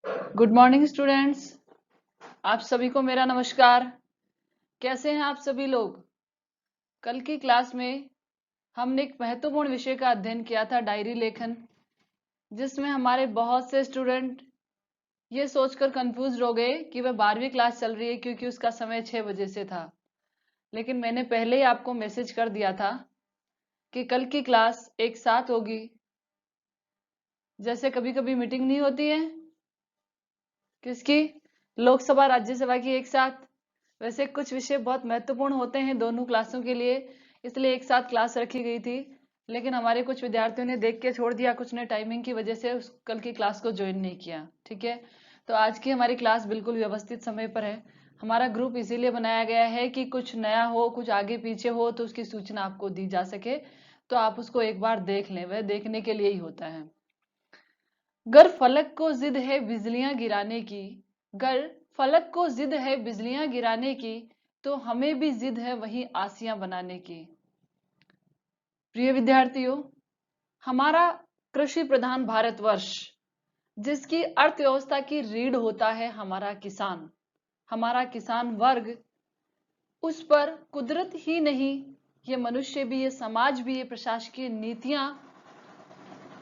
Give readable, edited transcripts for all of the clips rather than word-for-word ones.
Good morning students. आप सभी को मेरा नमस्कार। कैसे हैं आप सभी लोग? कल की क्लास में हमने एक महत्वपूर्ण विषय का अध्ययन किया था, डायरी लेखन, जिसमें हमारे बहुत से स्टूडेंट ये सोचकर कंफ्यूज हो गए कि वह 12वीं क्लास चल रही है, क्योंकि उसका समय 6 बजे से था। लेकिन मैंने पहले ही आपको मैसेज कर दिया था कि कल की क्लास एक साथ होगी। जैसे कभी कभी मीटिंग नहीं होती है किसकी, लोकसभा राज्यसभा की, एक साथ, वैसे कुछ विषय बहुत महत्वपूर्ण होते हैं दोनों क्लासों के लिए, इसलिए एक साथ क्लास रखी गई थी। लेकिन हमारे कुछ विद्यार्थियों ने देख के छोड़ दिया, कुछ ने टाइमिंग की वजह से उस कल की क्लास को ज्वाइन नहीं किया। ठीक है, तो आज की हमारी क्लास बिल्कुल व्यवस्थित समय पर है। हमारा ग्रुप इसीलिए बनाया गया है कि कुछ नया हो, कुछ आगे पीछे हो, तो उसकी सूचना आपको दी जा सके, तो आप उसको एक बार देख लें, वह देखने के लिए ही होता है। गर फलक को जिद है बिजलियां गिराने की, गर फलक को जिद है बिजलियां गिराने की, तो हमें भी जिद है वही आसियां बनाने की। प्रिय विद्यार्थियों, हमारा कृषि प्रधान भारतवर्ष, जिसकी अर्थव्यवस्था की रीढ़ होता है हमारा किसान वर्ग, उस पर कुदरत ही नहीं, ये मनुष्य भी, ये समाज भी, ये प्रशासकीय नीतियां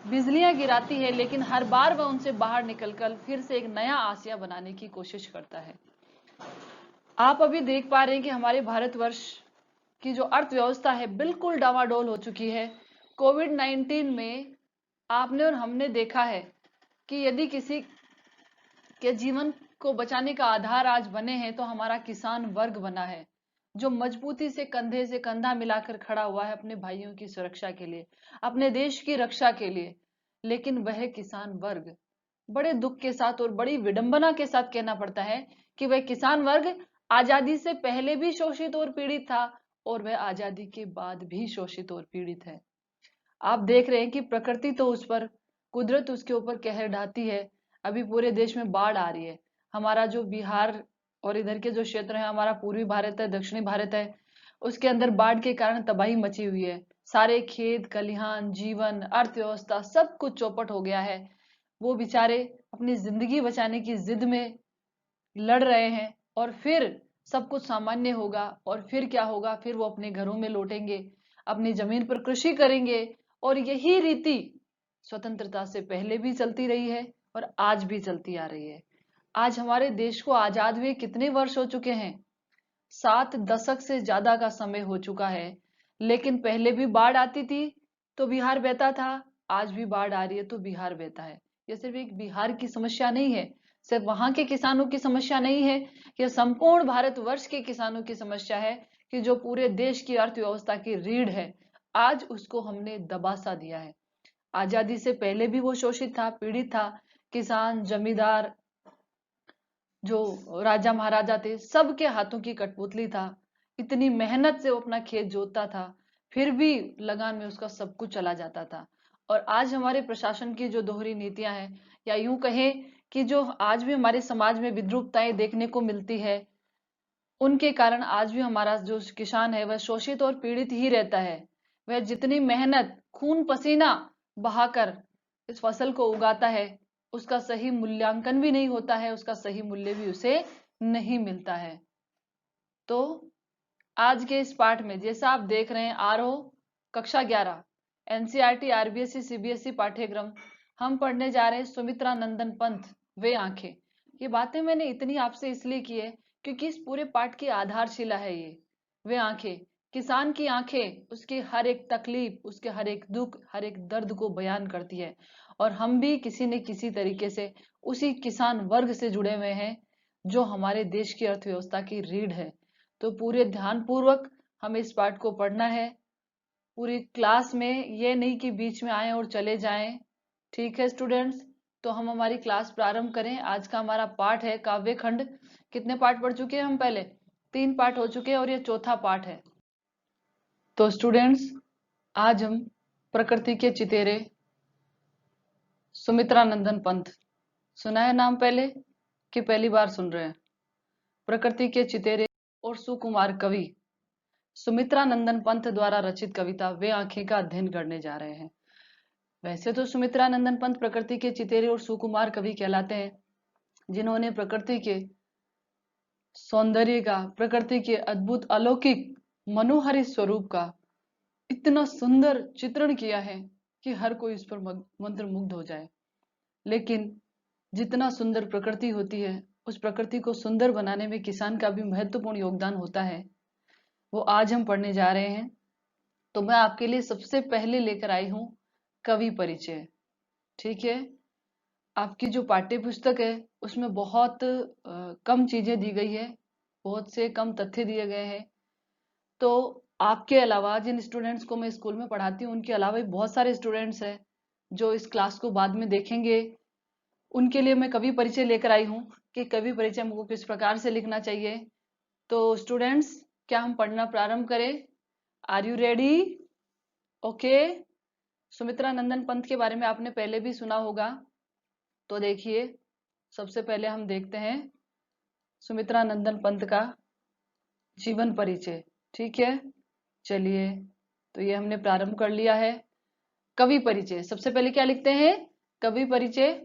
बिजलियां गिराती है, लेकिन हर बार वह उनसे बाहर निकलकर फिर से एक नया आसिया बनाने की कोशिश करता है। आप अभी देख पा रहे हैं कि हमारे भारतवर्ष की जो अर्थव्यवस्था है बिल्कुल डावाडोल हो चुकी है। कोविड-19 में आपने और हमने देखा है कि यदि किसी के जीवन को बचाने का आधार आज बने हैं तो हमारा किसान वर्ग बना है, जो मजबूती से कंधा मिलाकर खड़ा हुआ है अपने भाइयों की सुरक्षा के लिए, अपने देश की रक्षा के लिए। लेकिन वह किसान वर्ग, बड़े दुख के साथ और बड़ी विडंबना के साथ कहना पड़ता है कि वह किसान वर्ग आजादी से पहले भी शोषित और पीड़ित था, और वह आजादी के बाद भी शोषित और पीड़ित है। आप देख रहे हैं कि प्रकृति तो उस पर, कुदरत उसके ऊपर कहर ढाती है। अभी पूरे देश में बाढ़ आ रही है। हमारा जो बिहार और इधर के जो क्षेत्र है, हमारा पूर्वी भारत है, दक्षिणी भारत है, उसके अंदर बाढ़ के कारण तबाही मची हुई है। सारे खेत खलिहान, जीवन, अर्थव्यवस्था, सब कुछ चौपट हो गया है। वो बेचारे अपनी जिंदगी बचाने की जिद में लड़ रहे हैं, और फिर सब कुछ सामान्य होगा, और फिर क्या होगा, फिर वो अपने घरों में लौटेंगे, अपनी जमीन पर कृषि करेंगे। और यही रीति स्वतंत्रता से पहले भी चलती रही है और आज भी चलती आ रही है। आज हमारे देश को आजाद हुए कितने वर्ष हो चुके हैं? 7 दशक से ज्यादा का समय हो चुका है। लेकिन पहले भी बाढ़ आती थी तो बिहार बहता था, आज भी बाढ़ आ रही है तो बिहार बहता है। ये सिर्फ एक बिहार की समस्या नहीं है, सिर्फ वहां के किसानों की समस्या नहीं है, यह संपूर्ण भारतवर्ष के किसानों की समस्या है कि जो पूरे देश की अर्थव्यवस्था की रीढ़ है, आज उसको हमने दबा सा दिया है। आजादी से पहले भी वो शोषित था, पीड़ित था। किसान, जमींदार, जो राजा महाराजा थे, सबके हाथों की कठपुतली था। इतनी मेहनत से वो अपना खेत जोतता था, फिर भी लगान में उसका सब कुछ चला जाता था। और आज हमारे प्रशासन की जो दोहरी नीतियां हैं, या यूं कहें कि जो आज भी हमारे समाज में विद्रूपताएं देखने को मिलती है, उनके कारण आज भी हमारा जो किसान है वह शोषित और पीड़ित ही रहता है। वह जितनी मेहनत, खून पसीना बहाकर इस फसल को उगाता है, उसका सही मूल्यांकन भी नहीं होता है, उसका सही मूल्य भी उसे नहीं मिलता है। तो आज के इस पाठ में जैसा आप देख रहे हैं, आरोह कक्षा 11 एनसीईआरटी आरबीएसई सीबीएसई पाठ्यक्रम, हम पढ़ने जा रहे हैं सुमित्रा नंदन पंत, वे आंखें। ये बातें मैंने इतनी आपसे इसलिए की है क्योंकि इस पूरे पाठ की आधारशिला है ये। वे आंखें, किसान की आंखें उसकी हर एक तकलीफ, उसके हर एक दुख, हर एक दर्द को बयान करती है। और हम भी किसी न किसी तरीके से उसी किसान वर्ग से जुड़े हुए हैं, जो हमारे देश की अर्थव्यवस्था की रीढ़ है। तो पूरे ध्यान पूर्वक हमें इस पाठ को पढ़ना है, पूरी क्लास में, ये नहीं कि बीच में आए और चले जाएं। ठीक है स्टूडेंट्स, तो हम हमारी क्लास प्रारंभ करें। आज का हमारा पाठ है काव्य खंड। कितने पाठ पढ़ चुके हैं हम? पहले 3 पाठ हो चुके हैं और ये चौथा पाठ है। तो स्टूडेंट्स, आज हम प्रकृति के चितेरे, सुमित्रा नंदन पंत, सुना है नाम पहले कि पहली बार सुन रहे हैं? प्रकृति के चितेरे और सुकुमार कवि सुमित्रा नंदन पंत द्वारा रचित कविता वे आंखें का अध्ययन करने जा रहे हैं। वैसे तो सुमित्रा नंदन पंत प्रकृति के चितेरे और सुकुमार कवि कहलाते हैं, जिन्होंने प्रकृति के सौंदर्य का, प्रकृति के अद्भुत अलौकिक मनोहारी स्वरूप का इतना सुंदर चित्रण किया है कि हर कोई इस पर मंत्रमुग्ध हो जाए। लेकिन जितना सुंदर प्रकृति होती है, उस प्रकृति को सुंदर बनाने में किसान का भी महत्वपूर्ण योगदान होता है। वो आज हम पढ़ने जा रहे हैं। तो मैं आपके लिए सबसे पहले लेकर आई हूं कवि परिचय। ठीक है, आपकी जो पाठ्य पुस्तक है उसमें बहुत कम चीजें दी गई है, बहुत से कम तथ्य दिए गए हैं। तो आपके अलावा जिन स्टूडेंट्स को मैं स्कूल में पढ़ाती हूँ, उनके अलावा भी बहुत सारे स्टूडेंट्स हैं जो इस क्लास को बाद में देखेंगे। उनके लिए मैं कवि परिचय लेकर आई हूँ कि कवि परिचय हमको किस प्रकार से लिखना चाहिए। तो स्टूडेंट्स, क्या हम पढ़ना प्रारंभ करें? Are you ready? Okay. Sumitra Nandan Pant के बारे में आपने पहले भी सुना होगा। तो देखिए, सबसे पहले हम देखते हैं सुमित्रा नंदन पंत का जीवन परिचय। ठीक है, चलिए, तो ये हमने प्रारंभ कर लिया है। कवि परिचय, सबसे पहले क्या लिखते हैं? कवि परिचय।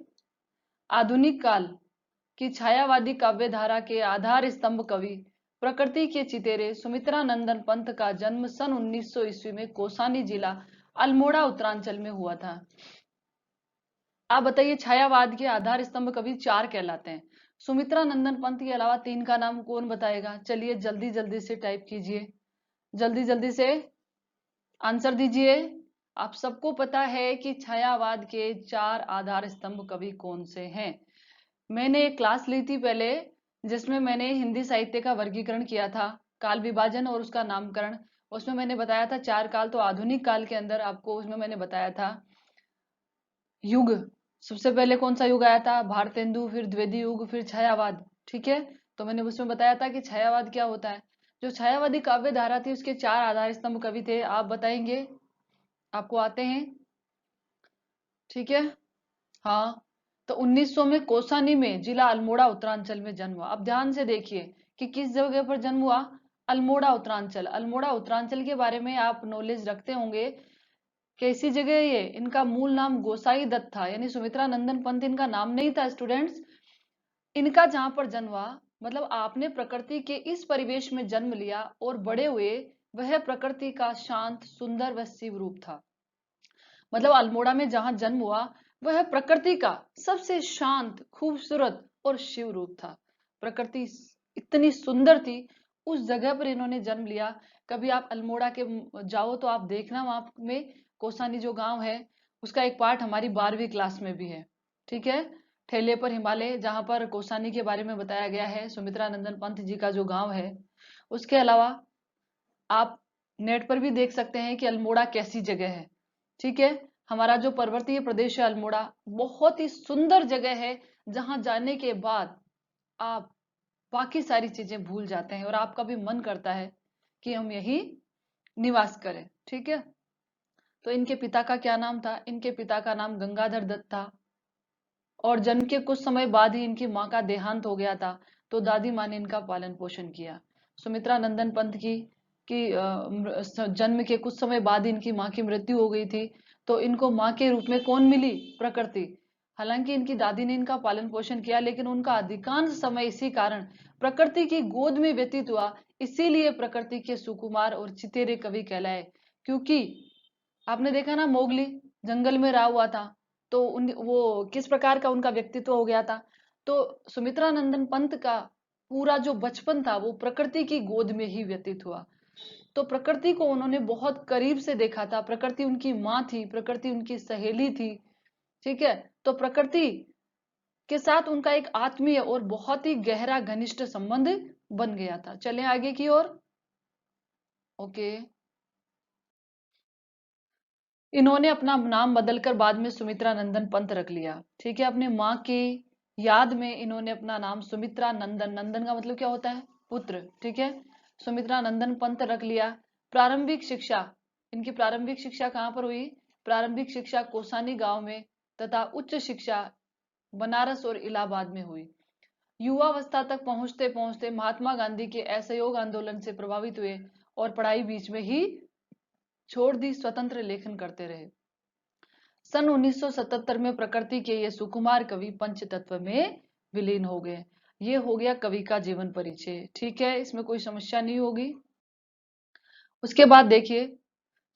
आधुनिक काल की छायावादी काव्य धारा के आधार स्तंभ कवि, प्रकृति के चितेरे सुमित्रा नंदन पंत का जन्म सन 1900 ईस्वी में कौसानी जिला अल्मोड़ा उत्तरांचल में हुआ था। आप बताइए, छायावाद के आधार स्तंभ कवि 4 कहलाते हैं। सुमित्रा नंदन पंत के अलावा 3 का नाम कौन बताएगा? चलिए जल्दी जल्दी से टाइप कीजिए, जल्दी जल्दी से आंसर दीजिए। आप सबको पता है कि छायावाद के 4 आधार स्तंभ कवि कौन से हैं। मैंने एक क्लास ली थी पहले, जिसमें मैंने हिंदी साहित्य का वर्गीकरण किया था, काल विभाजन और उसका नामकरण। उसमें मैंने बताया था 4 काल। तो आधुनिक काल के अंदर आपको उसमें मैंने बताया था युग। सबसे पहले कौन सा युग आया था? भारतेंदु, फिर द्विवेदी युग, फिर छायावाद। ठीक है, तो मैंने उसमें बताया था कि छायावाद क्या होता है। जो छायावादी काव्य धारा थी उसके 4 आधार स्तंभ कवि थे। आप बताएंगे, आपको आते हैं? ठीक है, हाँ। तो 1900 में कौसानी में जिला अल्मोड़ा उत्तरांचल में जन्म हुआ। अब ध्यान से देखिए कि किस जगह पर जन्म हुआ? अल्मोड़ा उत्तरांचल। अल्मोड़ा उत्तरांचल के बारे में आप नॉलेज रखते होंगे। कैसी जगह है ये? इनका मूल नाम गोसाई दत्त था, यानी सुमित्रा नंदन पंत इनका नाम नहीं था स्टूडेंट्स। इनका जहां पर जन्म हुआ, मतलब आपने प्रकृति के इस परिवेश में जन्म लिया और बड़े हुए, वह प्रकृति का शांत, सुंदर व शिव रूप था। मतलब अल्मोड़ा में जहां जन्म हुआ वह प्रकृति का सबसे शांत, खूबसूरत और शिव रूप था। प्रकृति इतनी सुंदर थी, उस जगह पर इन्होंने जन्म लिया। कभी आप अल्मोड़ा के जाओ तो आप देखना, वहां में कौसानी जो गांव है उसका एक पार्ट हमारी 12वीं क्लास में भी है। ठीक है, ठेले पर हिमालय, जहां पर कौसानी के बारे में बताया गया है, सुमित्रा नंदन पंत जी का जो गांव है। उसके अलावा आप नेट पर भी देख सकते हैं कि अल्मोड़ा कैसी जगह है। ठीक है, हमारा जो पर्वतीय प्रदेश है अल्मोड़ा, बहुत ही सुंदर जगह है, जहां जाने के बाद आप बाकी सारी चीजें भूल जाते हैं और आपका भी मन करता है कि हम यही निवास करें। ठीक है, तो इनके पिता का क्या नाम था? इनके पिता का नाम गंगाधर दत्त था और जन्म के कुछ समय बाद ही इनकी माँ का देहांत हो गया था। तो दादी माँ ने इनका पालन पोषण किया। सुमित्रा नंदन पंत की जन्म के कुछ समय बाद इनकी माँ की मृत्यु हो गई थी। तो इनको माँ के रूप में कौन मिली? प्रकृति। हालांकि इनकी दादी ने इनका पालन पोषण किया, लेकिन उनका अधिकांश समय इसी कारण प्रकृति की गोद में व्यतीत हुआ। इसीलिए प्रकृति के सुकुमार और चितेरे कवि कहलाए। क्योंकि आपने देखा ना, मोगली जंगल में रहा हुआ था, तो वो किस प्रकार का उनका व्यक्तित्व हो गया था। तो सुमित्रा नंदन पंत का पूरा जो बचपन था वो प्रकृति की गोद में ही व्यतीत हुआ। तो प्रकृति को उन्होंने बहुत करीब से देखा था। प्रकृति उनकी माँ थी, प्रकृति उनकी सहेली थी। ठीक है, तो प्रकृति के साथ उनका एक आत्मीय और बहुत ही गहरा घनिष्ठ संबंध बन गया था। चलें आगे की ओर। ओके, इन्होंने अपना नाम बदलकर बाद में सुमित्रा नंदन पंत रख लिया। ठीक है, अपने माँ की याद में इन्होंने अपना नाम सुमित्रा नंदन, नंदन का मतलब क्या होता है? पुत्र। ठीक है, सुमित्रा नंदन पंत रख लिया। प्रारंभिक शिक्षा, इनकी प्रारंभिक शिक्षा कहाँ पर हुई? प्रारंभिक शिक्षा कौसानी गांव में तथा उच्च शिक्षा बनारस और इलाहाबाद में हुई। युवावस्था तक पहुंचते पहुंचते महात्मा गांधी के असहयोग आंदोलन से प्रभावित हुए और पढ़ाई बीच में ही छोड़ दी, स्वतंत्र लेखन करते रहे। सन 1977 में प्रकृति के ये सुकुमार कवि पंचतत्व में विलीन हो गए। ये हो गया कवि का जीवन परिचय। ठीक है, इसमें कोई समस्या नहीं होगी। उसके बाद देखिए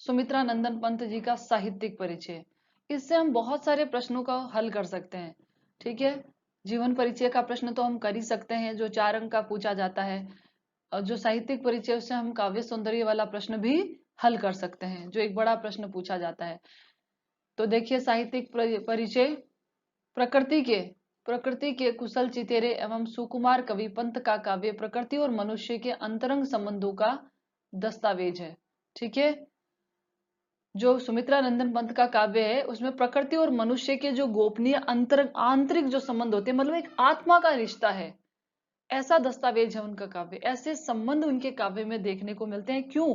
सुमित्रा नंदन पंत जी का साहित्यिक परिचय। इससे हम बहुत सारे प्रश्नों का हल कर सकते हैं। ठीक है, जीवन परिचय का प्रश्न तो हम कर ही सकते हैं जो 4 अंक का पूछा जाता है, और जो साहित्यिक परिचय उससे हम काव्य सौंदर्य वाला प्रश्न भी हल कर सकते हैं, जो एक बड़ा प्रश्न पूछा जाता है। तो देखिए साहित्यिक परिचय, प्रकृति के प्रकृति के कुशल चितेरे एवं सुकुमार कवि पंत का काव्य प्रकृति और मनुष्य के अंतरंग संबंधों का दस्तावेज है। ठीक है, जो सुमित्रा नंदन पंत का काव्य है उसमें प्रकृति और मनुष्य के जो गोपनीय अंतर आंतरिक जो संबंध होते हैं, मतलब एक आत्मा का रिश्ता है, ऐसा दस्तावेज है उनका काव्य। ऐसे संबंध उनके काव्य में देखने को मिलते हैं। क्यों?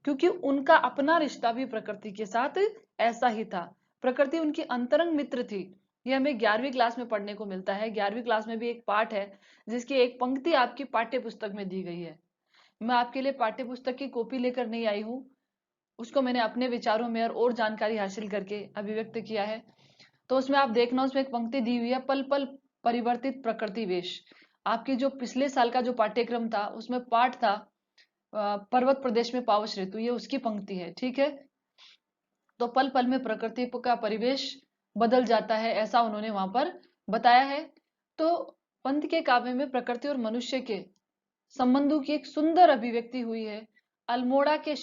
क्योंकि उनका अपना रिश्ता भी प्रकृति के साथ ऐसा ही था। प्रकृति उनकी अंतरंग मित्र थी। ये हमें 11वीं क्लास में पढ़ने को मिलता है। 11वीं क्लास में भी एक पाठ है जिसकी एक पंक्ति आपकी पाठ्य पुस्तक में दी गई है। मैं आपके लिए पाठ्य पुस्तक की कॉपी लेकर नहीं आई हूँ, उसको मैंने अपने विचारों में और जानकारी हासिल करके अभिव्यक्त किया है। तो उसमें आप देखना, उसमें एक पंक्ति दी हुई है, पल पल परिवर्तित प्रकृति वेश। आपकी जो पिछले साल का जो पाठ्यक्रम था उसमें पाठ था पर्वत प्रदेश में पावस ऋतु, ये उसकी पंक्ति है। ठीक है, तो पल पल में प्रकृति का परिवेश बदल जाता है, ऐसा उन्होंने वहां पर बताया है। तो पंत के काव्य में प्रकृति और मनुष्य के संबंधों की एक सुंदर अभिव्यक्ति हुई है। अल्मोड़ा के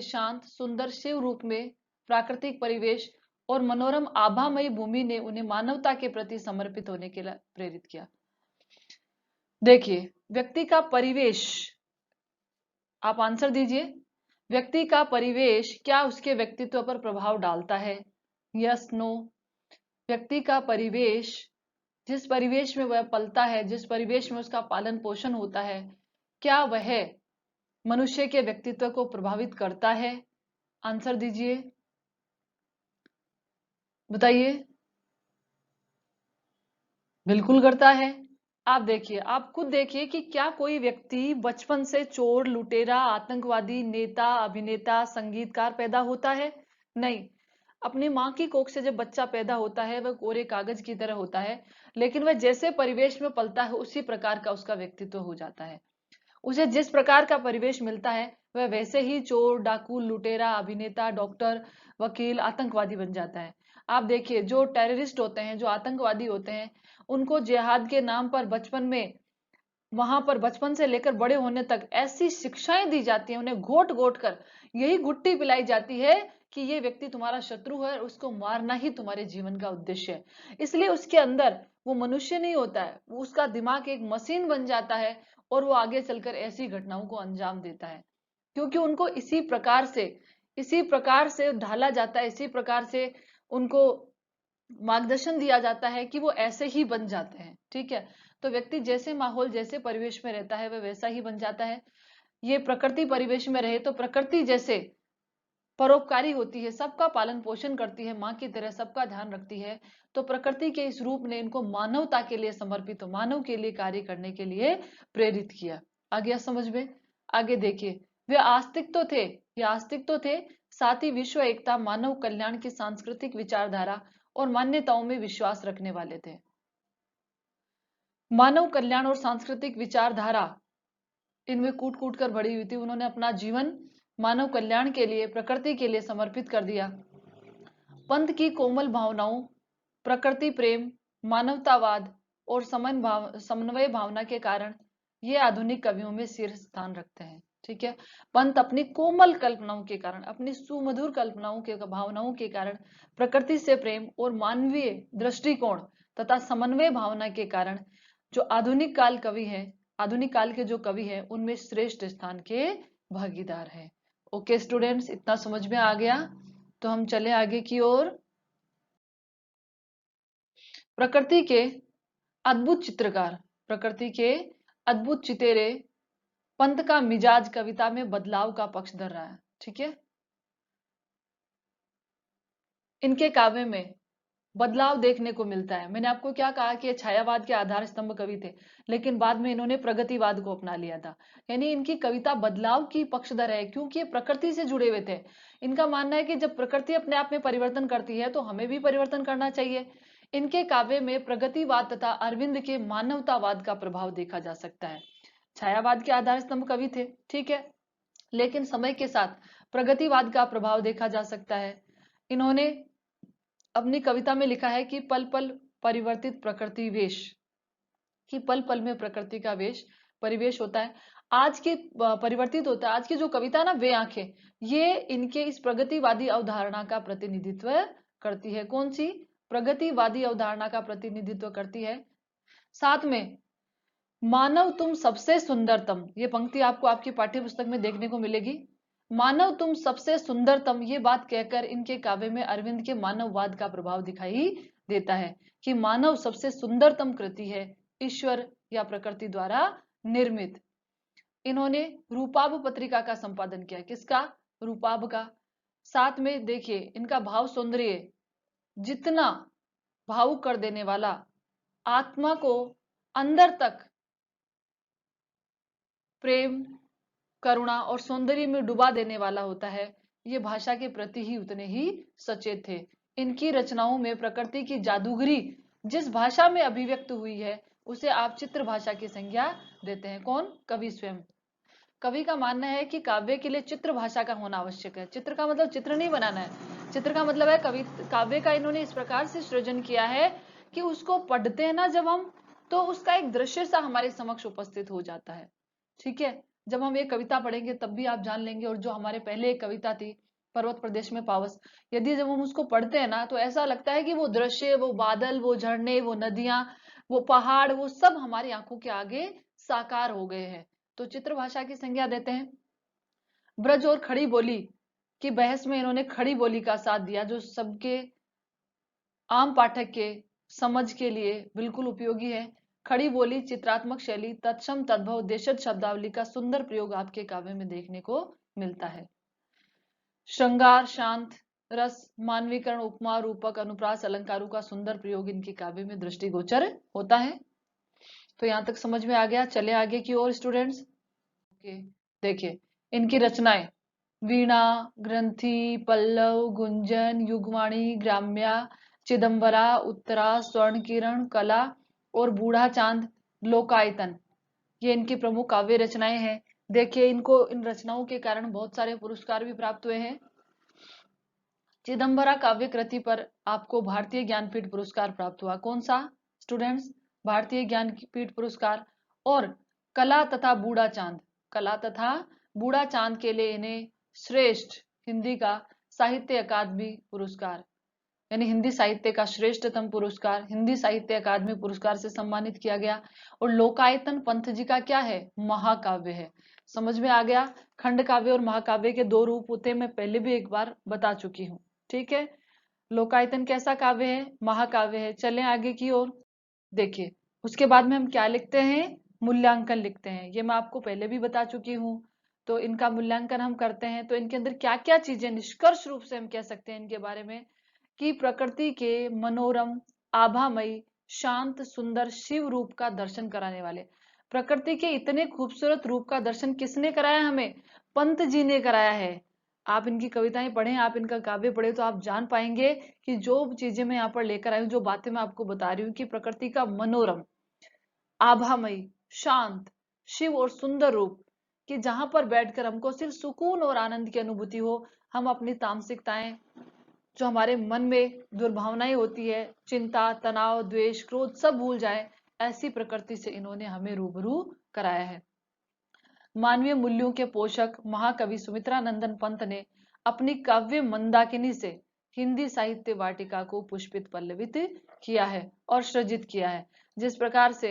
शांत सुंदर शिव रूप में प्राकृतिक परिवेश और मनोरम आभामयी भूमि ने उन्हें मानवता के प्रति समर्पित होने के लिए प्रेरित किया। देखिए व्यक्ति का परिवेश, आप आंसर दीजिए, व्यक्ति का परिवेश क्या उसके व्यक्तित्व पर प्रभाव डालता है? Yes no. व्यक्ति का परिवेश, जिस परिवेश में वह पलता है, जिस परिवेश में उसका पालन पोषण होता है, क्या वह मनुष्य के व्यक्तित्व को प्रभावित करता है? आंसर दीजिए, बताइए। बिल्कुल करता है। आप देखिए, आप खुद देखिए कि क्या कोई व्यक्ति बचपन से चोर, लुटेरा, आतंकवादी, नेता, अभिनेता, संगीतकार पैदा होता है? नहीं। अपनी माँ की कोख से जब बच्चा पैदा होता है वह कोरे कागज की तरह होता है, लेकिन वह जैसे परिवेश में पलता है उसी प्रकार का उसका व्यक्तित्व हो जाता है। उसे जिस प्रकार का परिवेश मिलता है वह वैसे ही चोर, डाकू, लुटेरा, अभिनेता, डॉक्टर, वकील, आतंकवादी बन जाता है। आप देखिए जो टेररिस्ट होते हैं, जो आतंकवादी होते हैं, उनको जिहाद के नाम पर बचपन में, वहां पर बचपन से लेकर बड़े होने तक ऐसी शिक्षाएं दी जाती हैं, उन्हें घोट घोट कर यही घुट्टी पिलाई जाती है कि ये व्यक्ति तुम्हारा शत्रु है और उसको मारना ही तुम्हारे जीवन का उद्देश्य है। इसलिए उसके अंदर वो मनुष्य नहीं होता है, वो उसका दिमाग एक मशीन बन जाता है और वो आगे चलकर ऐसी घटनाओं को अंजाम देता है, क्योंकि उनको इसी प्रकार से ढाला जाता है, इसी प्रकार से उनको मार्गदर्शन दिया जाता है कि वो ऐसे ही बन जाते हैं। ठीक है, तो व्यक्ति जैसे माहौल, जैसे परिवेश में रहता है वह वैसा ही बन जाता है। ये प्रकृति परिवेश में रहे तो प्रकृति जैसे परोपकारी होती है, सबका पालन पोषण करती है, माँ की तरह सबका ध्यान रखती है, तो प्रकृति के इस रूप ने इनको मानवता के लिए समर्पित, मानव के लिए कार्य करने के लिए प्रेरित किया। आ गया समझ में? आगे देखिए, वे आस्तिक तो थे, ये आस्तिक तो थे, साथ ही विश्व एकता, मानव कल्याण की सांस्कृतिक विचारधारा और मान्यताओं में विश्वास रखने वाले थे। मानव कल्याण और सांस्कृतिक विचारधारा इनमें कूट कूट कर भरी हुई थी। उन्होंने अपना जीवन मानव कल्याण के लिए, प्रकृति के लिए समर्पित कर दिया। पंत की कोमल भावनाओं, प्रकृति प्रेम, मानवतावाद और समन्वय भावना के कारण ये आधुनिक कवियों में शीर्ष स्थान रखते हैं। ठीक है, पंत अपनी कोमल कल्पनाओं के कारण, अपनी सुमधुर कल्पनाओं के भावनाओं के कारण, प्रकृति से प्रेम और मानवीय दृष्टिकोण तथा समन्वय भावना के कारण जो आधुनिक काल कवि है, आधुनिक काल के जो कवि हैं उनमें श्रेष्ठ स्थान के भागीदार हैं। ओके स्टूडेंट्स, इतना समझ में आ गया? तो हम चले आगे की ओर। प्रकृति के अद्भुत चित्रकार, प्रकृति के अद्भुत चितेरे, पंत का मिजाज कविता में बदलाव का पक्ष धर रहा है। ठीक है, इनके काव्य में बदलाव देखने को मिलता है। मैंने आपको क्या कहा कि ये छायावाद के आधार स्तंभ कवि थे, लेकिन बाद में इन्होंने प्रगतिवाद को अपना लिया था। यानी इनकी कविता बदलाव की पक्षधर है, क्योंकि ये प्रकृति से जुड़े हुए थे। इनका मानना है कि जब प्रकृति अपने आप में परिवर्तन करती है तो हमें भी परिवर्तन करना चाहिए। इनके काव्य में प्रगतिवाद तथा अरविंद के मानवतावाद का प्रभाव देखा जा सकता है। छायावाद के आधार स्तंभ कवि थे, ठीक है, लेकिन समय के साथ प्रगतिवाद का प्रभाव देखा जा सकता है। इन्होंने अपनी कविता में लिखा है कि पल पल परिवर्तित प्रकृति वेश, कि पल पल में प्रकृति का वेश परिवेश होता है। आज के परिवर्तित होता है। आज की जो कविता ना वे आंखें, ये इनके इस प्रगतिवादी अवधारणा का प्रतिनिधित्व करती है। कौन सी? प्रगतिवादी अवधारणा का प्रतिनिधित्व करती है। साथ में मानव तुम सबसे सुंदरतम, ये पंक्ति आपको आपकी पाठ्य पुस्तक में देखने को मिलेगी। मानव तुम सबसे सुंदरतम, ये बात कहकर इनके काव्य में अरविंद के मानववाद का प्रभाव दिखाई देता है कि मानव सबसे सुंदरतम कृति है, ईश्वर या प्रकृति द्वारा निर्मित। इन्होंने रूपाब पत्रिका का संपादन किया। किसका? रूपाब का। साथ में देखिए इनका भाव सौंदर्य जितना भावुक कर देने वाला, आत्मा को अंदर तक प्रेम, करुणा और सौंदर्य में डुबा देने वाला होता है, ये भाषा के प्रति ही उतने ही सचेत थे। इनकी रचनाओं में प्रकृति की जादूगरी जिस भाषा में अभिव्यक्त हुई है उसे आप चित्र भाषा की संज्ञा देते हैं। कौन? कवि स्वयं। कवि का मानना है कि काव्य के लिए चित्र भाषा का होना आवश्यक है। चित्र का मतलब चित्र नहीं बनाना है, चित्र का मतलब है कवि काव्य का इन्होंने इस प्रकार से सृजन किया है कि उसको पढ़ते हैं ना जब हम, तो उसका एक दृश्य सा हमारे समक्ष उपस्थित हो जाता है। ठीक है, जब हम ये कविता पढ़ेंगे तब भी आप जान लेंगे। और जो हमारे पहले एक कविता थी पर्वत प्रदेश में पावस, यदि जब हम उसको पढ़ते हैं ना तो ऐसा लगता है कि वो दृश्य, वो बादल, वो झरने, वो नदियां, वो पहाड़, वो सब हमारी आंखों के आगे साकार हो गए हैं। तो चित्र भाषा की संज्ञा देते हैं। ब्रज और खड़ी बोली की बहस में इन्होंने खड़ी बोली का साथ दिया, जो सबके आम पाठक के समझ के लिए बिल्कुल उपयोगी है। खड़ी बोली, चित्रात्मक शैली, तत्सम तद्भव, देशज शब्दावली का सुंदर प्रयोग आपके काव्य में देखने को मिलता है। श्रृंगार, शांत रस, मानवीकरण, उपमा, रूपक, अनुप्रास, अलंकारों का सुंदर प्रयोग इनके काव्य में दृष्टिगोचर होता है। तो यहां तक समझ में आ गया। चले आगे की ओर स्टूडेंट्स। देखिए इनकी रचनाएं वीणा, ग्रंथि, पल्लव, गुंजन, युगवाणी, ग्राम्या, चिदंबरा, उत्तरा, स्वर्ण किरण, कला और बूढ़ा चांद, लोकायतन, ये इनकी प्रमुख काव्य रचनाएं हैं। देखिए इनको इन रचनाओं के कारण बहुत सारे पुरस्कार भी प्राप्त हुए हैं। चिदंबरा काव्य कृति पर आपको भारतीय ज्ञानपीठ पुरस्कार प्राप्त हुआ। कौन सा स्टूडेंट्स? भारतीय ज्ञानपीठ पुरस्कार। और कला तथा बूढ़ा चांद, कला तथा बूढ़ा चांद के लिए इन्हें श्रेष्ठ हिंदी का साहित्य अकादमी पुरस्कार, यानी हिंदी साहित्य का श्रेष्ठतम पुरस्कार, हिंदी साहित्य अकादमी पुरस्कार से सम्मानित किया गया। और लोकायतन पंथ जी का क्या है? महाकाव्य है। समझ में आ गया। खंड काव्य और महाकाव्य के दो रूप होते हैं, मैं पहले भी एक बार बता चुकी हूँ। ठीक है, लोकायतन कैसा काव्य है? महाकाव्य है। चलें आगे की ओर। देखिए उसके बाद में हम क्या लिखते हैं? मूल्यांकन लिखते हैं। ये मैं आपको पहले भी बता चुकी हूँ। तो इनका मूल्यांकन हम करते हैं तो इनके अंदर क्या क्या चीजें निष्कर्ष रूप से हम कह सकते हैं इनके बारे में कि प्रकृति के मनोरम, आभामयी, शांत, सुंदर शिव रूप का दर्शन कराने वाले। प्रकृति के इतने खूबसूरत रूप का दर्शन किसने कराया? हमें पंत जी ने कराया है। आप इनकी कविताएं पढ़ें, आप इनका काव्य पढ़ें तो आप जान पाएंगे कि जो चीजें मैं यहाँ पर लेकर आई हूँ, जो बातें मैं आपको बता रही हूँ कि प्रकृति का मनोरम, आभामयी, शांत, शिव और सुंदर रूप, कि जहां पर बैठकर हमको सिर्फ सुकून और आनंद की अनुभूति हो, हम अपनी तामसिकताएं, जो हमारे मन में दुर्भावनाएं होती है, चिंता, तनाव, द्वेष, क्रोध, सब भूल जाए, ऐसी प्रकृति से इन्होंने हमें रूबरू कराया है। मानवीय मूल्यों के पोषक महाकवि सुमित्रा नंदन पंत ने अपनी काव्य मंदाकिनी से हिंदी साहित्य वाटिका को पुष्पित पल्लवित किया है और सृजित किया है। जिस प्रकार से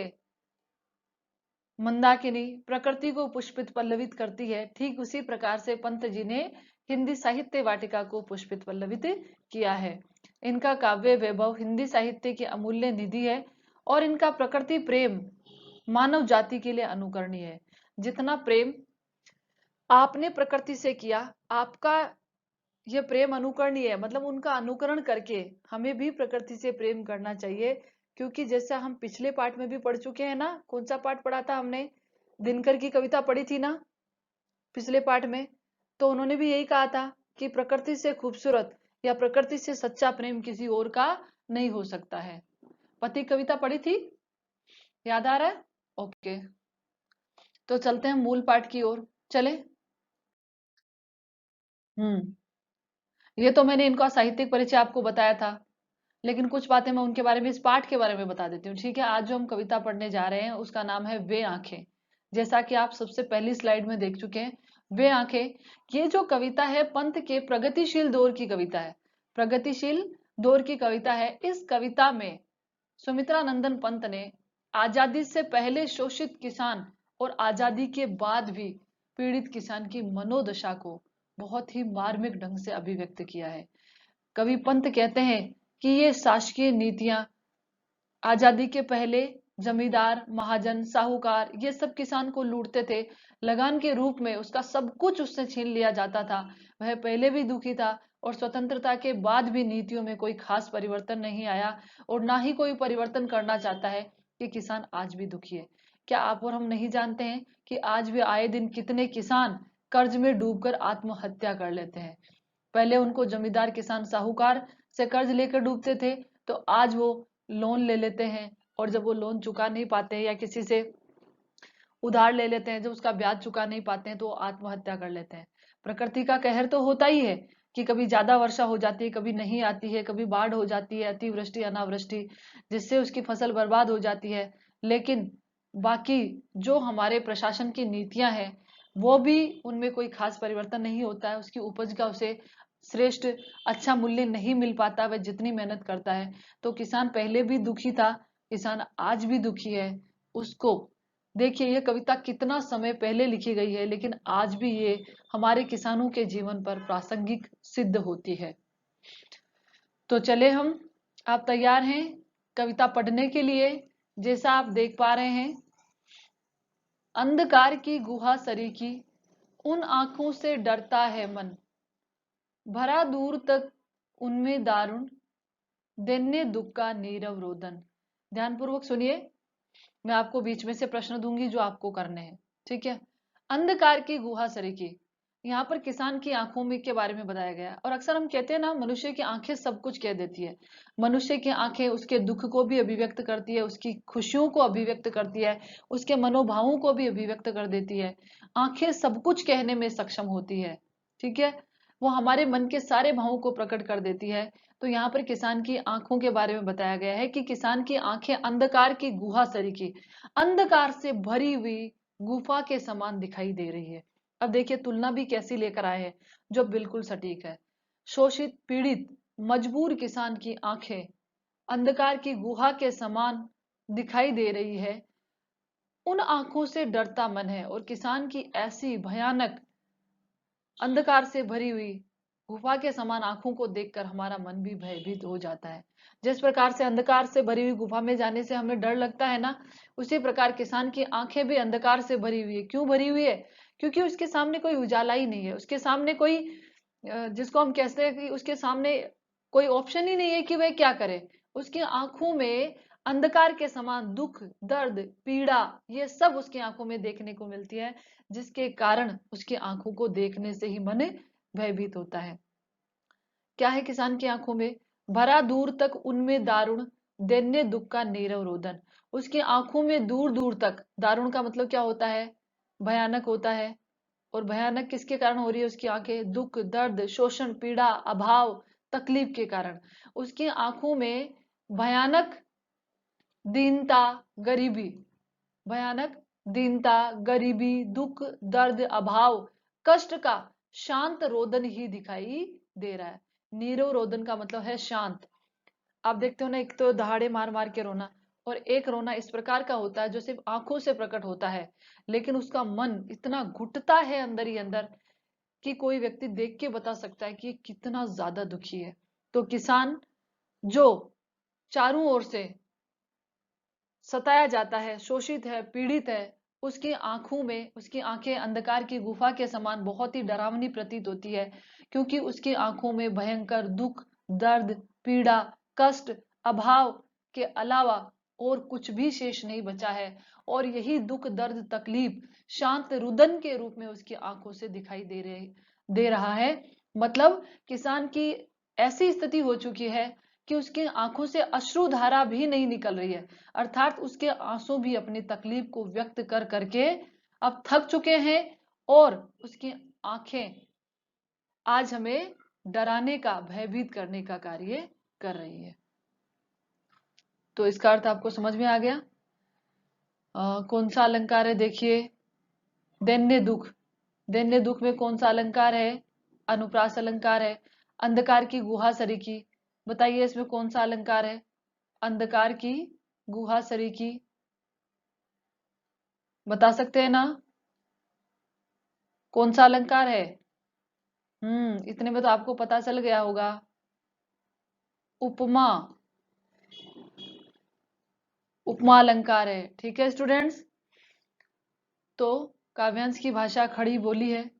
मंदाकिनी प्रकृति को पुष्पित पल्लवित करती है, ठीक उसी प्रकार से पंत जी ने हिंदी साहित्य वाटिका को पुष्पित पल्लवित किया है। इनका काव्य वैभव हिंदी साहित्य की अमूल्य निधि है और इनका प्रकृति प्रेम मानव जाति के लिए अनुकरणीय है। जितना प्रेम आपने प्रकृति से किया, आपका यह प्रेम अनुकरणीय है, मतलब उनका अनुकरण करके हमें भी प्रकृति से प्रेम करना चाहिए। क्योंकि जैसा हम पिछले पाठ में भी पढ़ चुके हैं ना, कौन सा पाठ पढ़ा था हमने? दिनकर की कविता पढ़ी थी ना पिछले पाठ में, तो उन्होंने भी यही कहा था कि प्रकृति से खूबसूरत या प्रकृति से सच्चा प्रेम किसी और का नहीं हो सकता है। पति कविता पढ़ी थी, याद आ रहा है? ओके, तो चलते हैं मूल पाठ की ओर। चले। ये तो मैंने इनका साहित्यिक परिचय आपको बताया था, लेकिन कुछ बातें मैं उनके बारे में, इस पाठ के बारे में बता देती हूँ। ठीक है, आज जो हम कविता पढ़ने जा रहे हैं उसका नाम है वे आंखें। जैसा कि आप सबसे पहली स्लाइड में देख चुके हैं, वे आंखें। ये जो कविता है पंत के प्रगतिशील दौर की कविता है, प्रगतिशील दौर की कविता है। इस कविता में सुमित्रा नंदन पंत ने आजादी से पहले शोषित किसान और आजादी के बाद भी पीड़ित किसान की मनोदशा को बहुत ही मार्मिक ढंग से अभिव्यक्त किया है। कवि पंत कहते हैं कि ये शासकीय नीतियां आजादी के पहले जमींदार, महाजन, साहूकार ये सब किसान को लूटते थे, लगान के रूप में उसका सब कुछ उससे छीन लिया जाता था। वह पहले भी दुखी था और स्वतंत्रता के बाद भी नीतियों में कोई खास परिवर्तन नहीं आया और ना ही कोई परिवर्तन करना चाहता है कि किसान आज भी दुखी है। क्या आप और हम नहीं जानते हैं कि आज भी आए दिन कितने किसान कर्ज में डूबकर आत्महत्या कर लेते हैं? पहले उनको जमींदार, किसान, साहूकार से कर्ज लेकर डूबते थे, तो आज वो लोन ले लेते हैं, और जब वो लोन चुका नहीं पाते हैं या किसी से उधार ले लेते हैं, जब उसका ब्याज चुका नहीं पाते हैं, तो वो आत्महत्या कर लेते हैं। प्रकृति का कहर तो होता ही है कि कभी ज्यादा वर्षा हो जाती है, कभी नहीं आती है, कभी बाढ़ हो जाती है, अतिवृष्टि, अनावृष्टि, जिससे उसकी फसल बर्बाद हो जाती है। लेकिन बाकी जो हमारे प्रशासन की नीतियां हैं, वो भी, उनमें कोई खास परिवर्तन नहीं होता है। उसकी उपज का उसे श्रेष्ठ अच्छा मूल्य नहीं मिल पाता, वह जितनी मेहनत करता है। तो किसान पहले भी दुखी था, किसान आज भी दुखी है। उसको देखिए, ये कविता कितना समय पहले लिखी गई है, लेकिन आज भी ये हमारे किसानों के जीवन पर प्रासंगिक सिद्ध होती है। तो चले हम, आप तैयार हैं कविता पढ़ने के लिए? जैसा आप देख पा रहे हैं, अंधकार की गुहा सरीखी, उन आंखों से डरता है मन, भरा दूर तक उनमें दारुण, देने दुख का नीरव रोदन। ध्यानपूर्वक सुनिए, मैं आपको बीच में से प्रश्न दूंगी जो आपको करने हैं। ठीक है। अंधकार की गुहा सरीखी, यहाँ पर किसान की आंखों में के बारे में बताया गया है। और अक्सर हम कहते हैं ना, मनुष्य की आंखें सब कुछ कह देती है। मनुष्य की आंखें उसके दुख को भी अभिव्यक्त करती है, उसकी खुशियों को अभिव्यक्त करती है, उसके मनोभावों को भी अभिव्यक्त कर देती है। आंखें सब कुछ कहने में सक्षम होती है। ठीक है, वो हमारे मन के सारे भावों को प्रकट कर देती है। तो यहाँ पर किसान की आंखों के बारे में बताया गया है कि किसान की आंखें अंधकार की गुहा सरीखी, अंधकार से भरी हुई गुफा के समान दिखाई दे रही है। अब देखिए तुलना भी कैसी लेकर आए हैं, जो बिल्कुल सटीक है। शोषित, पीड़ित, मजबूर किसान की आंखें अंधकार की गुहा के समान दिखाई दे रही है। उन आंखों से डरता मन है, और किसान की ऐसी भयानक अंधकार से भरी हुई गुफा के समान आंखों को देखकर हमारा मन भी भयभीत हो जाता है। जिस प्रकार से अंधकार से भरी हुई गुफा में जाने से हमें डर लगता है ना, उसी प्रकार किसान की आंखें भी अंधकार से भरी हुई है। क्यों भरी हुई है? क्योंकि उसके सामने कोई उजाला ही नहीं है, उसके सामने कोई जिसको हम कहते हैं कि उसके सामने कोई ऑप्शन ही नहीं है कि वह क्या करे। उसकी आंखों में अंधकार के समान दुख, दर्द, पीड़ा, ये सब उसकी आंखों में देखने को मिलती है, जिसके कारण उसकी आंखों को देखने से ही मन भयभीत होता है। क्या है किसान की आंखों में? भरा दूर तक उनमें दारुण, दैन्य दुख का नीरव रोदन। उसकी आंखों में दूर दूर तक, दारुण का मतलब क्या होता है? भयानक होता है। और भयानक किसके कारण हो रही है उसकी आंखें? दुख, दर्द, शोषण, पीड़ा, अभाव, तकलीफ के कारण। उसकी आंखों में भयानक दीनता, गरीबी, भयानक दीनता, गरीबी, दुख, दर्द, अभाव, कष्ट का शांत रोदन ही दिखाई दे रहा है। नीरव रोदन का मतलब है शांत। आप देखते हो ना, एक तो दहाड़े मार मार के रोना, और एक रोना इस प्रकार का होता है जो सिर्फ आंखों से प्रकट होता है, लेकिन उसका मन इतना घुटता है अंदर ही अंदर कि कोई व्यक्ति देख के बता सकता है कि ये कितना ज्यादा दुखी है। तो किसान जो चारों ओर से सताया जाता है, शोषित है, पीड़ित है, उसकी आंखों में, उसकी आंखें अंधकार की गुफा के समान बहुत ही डरावनी प्रतीत होती है, क्योंकि उसकी आंखों में भयंकर दुख, दर्द, पीड़ा, कष्ट, अभाव के अलावा और कुछ भी शेष नहीं बचा है। और यही दुख, दर्द, तकलीफ शांत रुदन के रूप में उसकी आंखों से दिखाई दे रहा है। मतलब किसान की ऐसी स्थिति हो चुकी है कि उसकी आंखों से अश्रुधारा भी नहीं निकल रही है, अर्थात उसके आंसू भी अपनी तकलीफ को व्यक्त कर करके अब थक चुके हैं और उसकी आंखें आज हमें डराने का, भयभीत करने का कार्य कर रही है। तो इसका अर्थ आपको समझ में आ गया। कौन सा अलंकार है देखिए, दैन्य दुख। दैन्य दुख में कौन सा अलंकार है? अनुप्रास अलंकार है। अंधकार की गुहा सरीकी, बताइए इसमें कौन सा अलंकार है? अंधकार की गुहा सरीकी, बता सकते हैं ना कौन सा अलंकार है? इतने में तो आपको पता चल गया होगा। उपमा, उपमा अलंकार है। ठीक है स्टूडेंट्स, तो काव्यांश की भाषा खड़ी बोली है,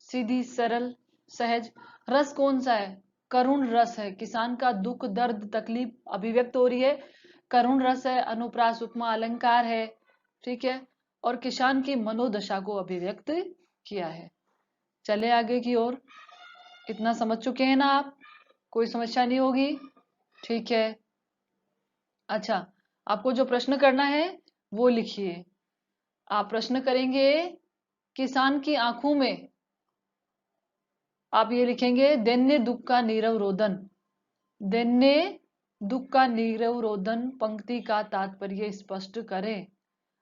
सीधी सरल सहज। रस कौन सा है? करुण रस है, किसान का दुख दर्द तकलीफ अभिव्यक्त हो रही है, करुण रस है। अनुप्रास उपमा अलंकार है, ठीक है, और किसान की मनोदशा को अभिव्यक्त किया है। चले आगे की ओर। इतना समझ चुके हैं ना आप? कोई समस्या नहीं होगी? ठीक है। अच्छा, आपको जो प्रश्न करना है वो लिखिए। आप प्रश्न करेंगे किसान की आंखों में, आप ये लिखेंगे दैन्य दुख का नीरव रोदन। दैन्य दुख का नीरव रोदन पंक्ति का तात्पर्य स्पष्ट करें।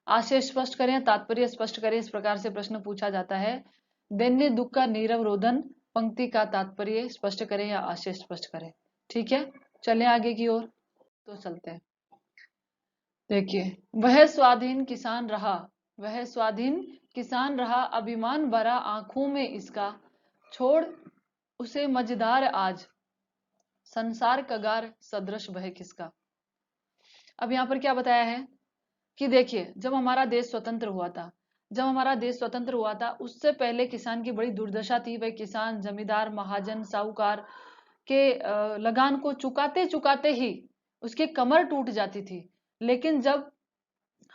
आशय स्पष्ट करें, तात्पर्य स्पष्ट करें, इस प्रकार से प्रश्न पूछा जाता है। दैन्य दुख का नीरव रोदन पंक्ति का तात्पर्य स्पष्ट करें या आशय स्पष्ट करें। ठीक है, चलें आगे की ओर। तो चलते हैं। देखिए, वह स्वाधीन किसान रहा, वह स्वाधीन किसान रहा, अभिमान भरा आंखों में इसका, छोड़ उसे मझधार आज, संसार कगार सदृश वह किसका। अब यहाँ पर क्या बताया है कि देखिए, जब हमारा देश स्वतंत्र हुआ था, जब हमारा देश स्वतंत्र हुआ था उससे पहले किसान की बड़ी दुर्दशा थी। वह किसान जमींदार महाजन साहूकार के लगान को चुकाते चुकाते ही उसकी कमर टूट जाती थी। लेकिन जब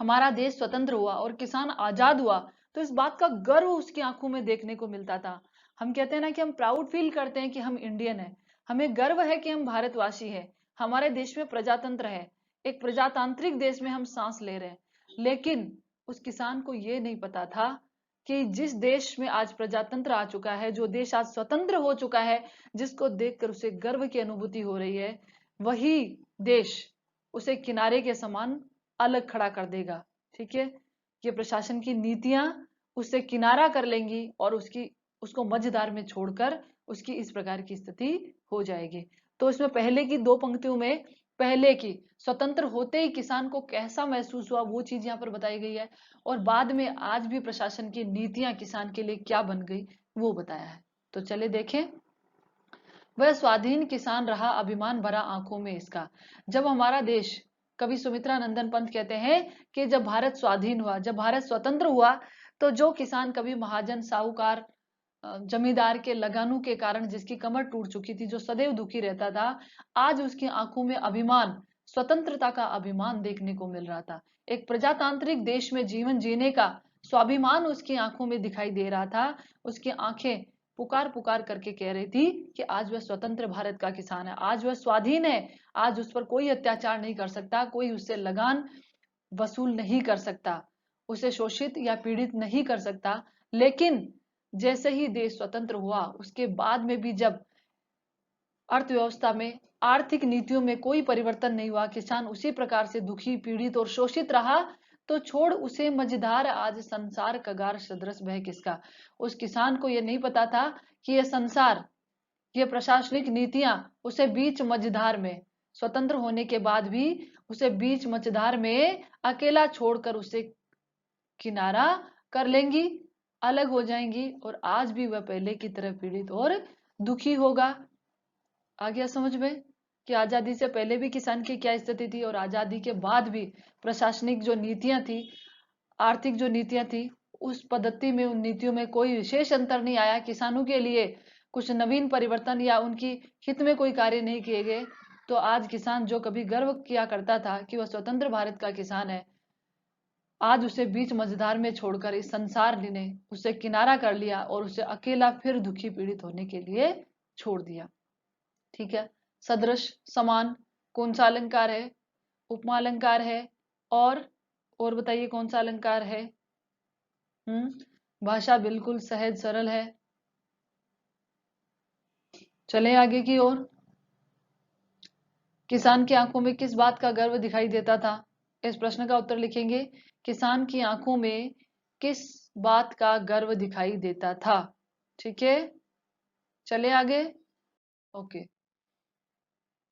हमारा देश स्वतंत्र हुआ और किसान आजाद हुआ तो इस बात का गर्व उसकी आंखों में देखने को मिलता था। हम कहते हैं ना कि हम प्राउड फील करते हैं कि हम इंडियन है, हमें गर्व है कि हम भारतवासी हैं, हमारे देश में प्रजातंत्र है, एक प्रजातांत्रिक देश में हम सांस ले रहे हैं। लेकिन उस किसान को यह नहीं पता था कि जिस देश में आज प्रजातंत्र आ चुका है, जो देश आज स्वतंत्र हो चुका है, जिसको देखकर उसे गर्व की अनुभूति हो रही है, वही देश उसे किनारे के समान अलग खड़ा कर देगा। ठीक है, ये प्रशासन की नीतियां उससे किनारा कर लेंगी और उसको मझधार में छोड़कर उसकी इस प्रकार की स्थिति हो जाएगी। तो इसमें पहले की दो पंक्तियों में पहले की स्वतंत्र होते ही किसान को कैसा महसूस हुआ वो चीज यहाँ पर बताई गई है, और बाद में आज भी प्रशासन की नीतियां किसान के लिए क्या बन गई वो बताया है। तो चले देखें। वह स्वाधीन किसान रहा, अभिमान भरा आंखों में इसका। जब हमारा देश, कवि सुमित्रा नंदन पंत कहते हैं कि जब भारत स्वाधीन हुआ, जब भारत स्वतंत्र हुआ, तो जो किसान कभी महाजन साहूकार जमींदार के लगानों के कारण जिसकी कमर टूट चुकी थी, जो सदैव दुखी रहता था, आज उसकी आंखों में अभिमान, स्वतंत्रता का अभिमान देखने को मिल रहा था। एक प्रजातांत्रिक देश में जीवन जीने का स्वाभिमान उसकी आंखों में दिखाई दे रहा था। उसकी आंखें पुकार पुकार करके कह रही थी कि आज वह स्वतंत्र भारत का किसान है, आज वह स्वाधीन है, आज उस पर कोई अत्याचार नहीं कर सकता, कोई उससे लगान वसूल नहीं कर सकता, उसे शोषित या पीड़ित नहीं कर सकता। लेकिन जैसे ही देश स्वतंत्र हुआ उसके बाद में भी जब अर्थव्यवस्था में, आर्थिक नीतियों में कोई परिवर्तन नहीं हुआ, किसान उसी प्रकार से दुखी पीड़ित और शोषित रहा, तो छोड़ उसे मझधार आज संसार कगार सदृश वह किसका। उस किसान को यह नहीं पता था कि यह संसार, ये प्रशासनिक नीतियां उसे बीच मझधार में, स्वतंत्र होने के बाद भी उसे बीच मझधार में अकेला छोड़कर उसे किनारा कर लेंगी, अलग हो जाएंगी, और आज भी वह पहले की तरह पीड़ित और दुखी होगा। आ गया समझ में कि आजादी से पहले भी किसान की क्या स्थिति थी और आजादी के बाद भी प्रशासनिक जो नीतियां थी, आर्थिक जो नीतियां थी, उस पद्धति में, उन नीतियों में कोई विशेष अंतर नहीं आया। किसानों के लिए कुछ नवीन परिवर्तन या उनकी हित में कोई कार्य नहीं किए गए। तो आज किसान जो कभी गर्व किया करता था कि वह स्वतंत्र भारत का किसान है, आज उसे बीच मझधार में छोड़कर इस संसार ने उसे किनारा कर लिया और उसे अकेला फिर दुखी पीड़ित होने के लिए छोड़ दिया। ठीक है, सदृश, समान, कौन सा अलंकार है? उपमा अलंकार है। और बताइए कौन सा अलंकार है? भाषा बिल्कुल सहज सरल है। चले आगे की ओर। किसान की आंखों में किस बात का गर्व दिखाई देता था? इस प्रश्न का उत्तर लिखेंगे, किसान की आंखों में किस बात का गर्व दिखाई देता था। ठीक है, चले आगे। ओके,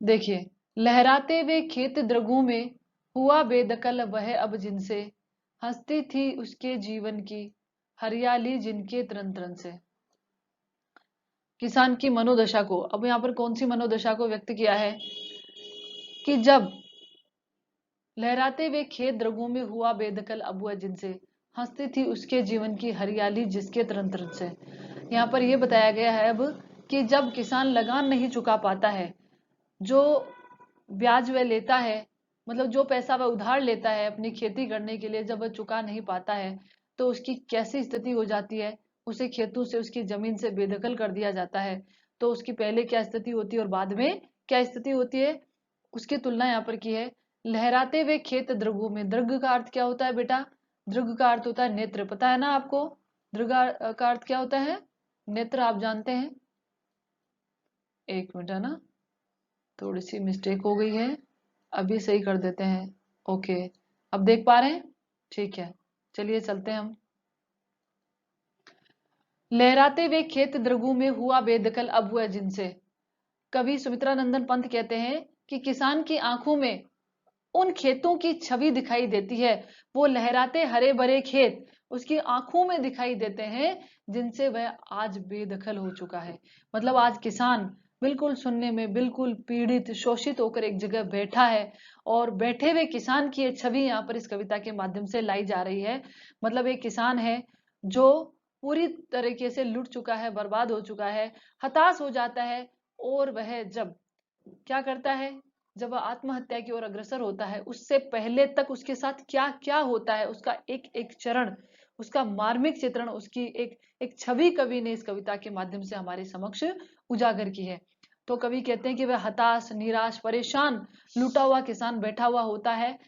देखिए, लहराते वे खेत द्रगों में हुआ बेदखल वह अब जिनसे, हंसती थी उसके जीवन की हरियाली जिनके तृण तृण से। किसान की मनोदशा को, अब यहाँ पर कौन सी मनोदशा को व्यक्त किया है कि जब लहराते हुए खेत द्रगों में हुआ बेदखल अब वह जिनसे, हंसती थी उसके जीवन की हरियाली जिसके तृण तृण से। यहाँ पर यह बताया गया है अब कि जब किसान लगान नहीं चुका पाता है, जो ब्याज वह लेता है, मतलब जो पैसा वह उधार लेता है अपनी खेती करने के लिए, जब वह चुका नहीं पाता है तो उसकी कैसी स्थिति हो जाती है, उसे खेतों से, उसकी जमीन से बेदखल कर दिया जाता है। तो उसकी पहले क्या स्थिति होती है और बाद में क्या स्थिति होती है, उसकी तुलना यहाँ पर की है। लहराते हुए खेत द्रगों में, द्रग का अर्थ क्या होता है बेटा? द्रग का अर्थ होता है नेत्र, पता है ना आपको? द्रग का अर्थ क्या होता है? नेत्र, आप जानते हैं। एक मिनट, है ना, थोड़ी सी मिस्टेक हो गई है, अभी सही कर देते हैं। ओके, अब देख पा रहे हैं? ठीक है, चलिए चलते हैं हम। लहराते हुए खेत द्रगू में हुआ बेदखल अब हुआ जिनसे। कवि सुमित्रा नंदन पंत कहते हैं कि किसान की आंखों में उन खेतों की छवि दिखाई देती है, वो लहराते हरे भरे खेत उसकी आंखों में दिखाई देते हैं जिनसे वह आज बेदखल हो चुका है। मतलब आज किसान बिल्कुल सुनने में बिल्कुल पीड़ित, शोषित होकर एक जगह बैठा है, और बैठे हुए किसान की ये छवि यहाँ पर इस कविता के माध्यम से लाई जा रही है। मतलब एक किसान है जो पूरी तरीके से लुट चुका है, बर्बाद हो चुका है, हताश हो जाता है, और वह जब क्या करता है, जब वह आत्महत्या की ओर अग्रसर होता है, उससे पहले तक उसके साथ क्या क्या होता है, उसका एक एक चरण, उसका मार्मिक चित्रण, उसकी एक एक छवि कवि ने इस कविता के माध्यम से हमारे समक्ष उजागर की है। तो कवि कहते हैं कि वह हताश, निराश, परेशान, लूटा हुआ किसान बैठा हुआ होता है।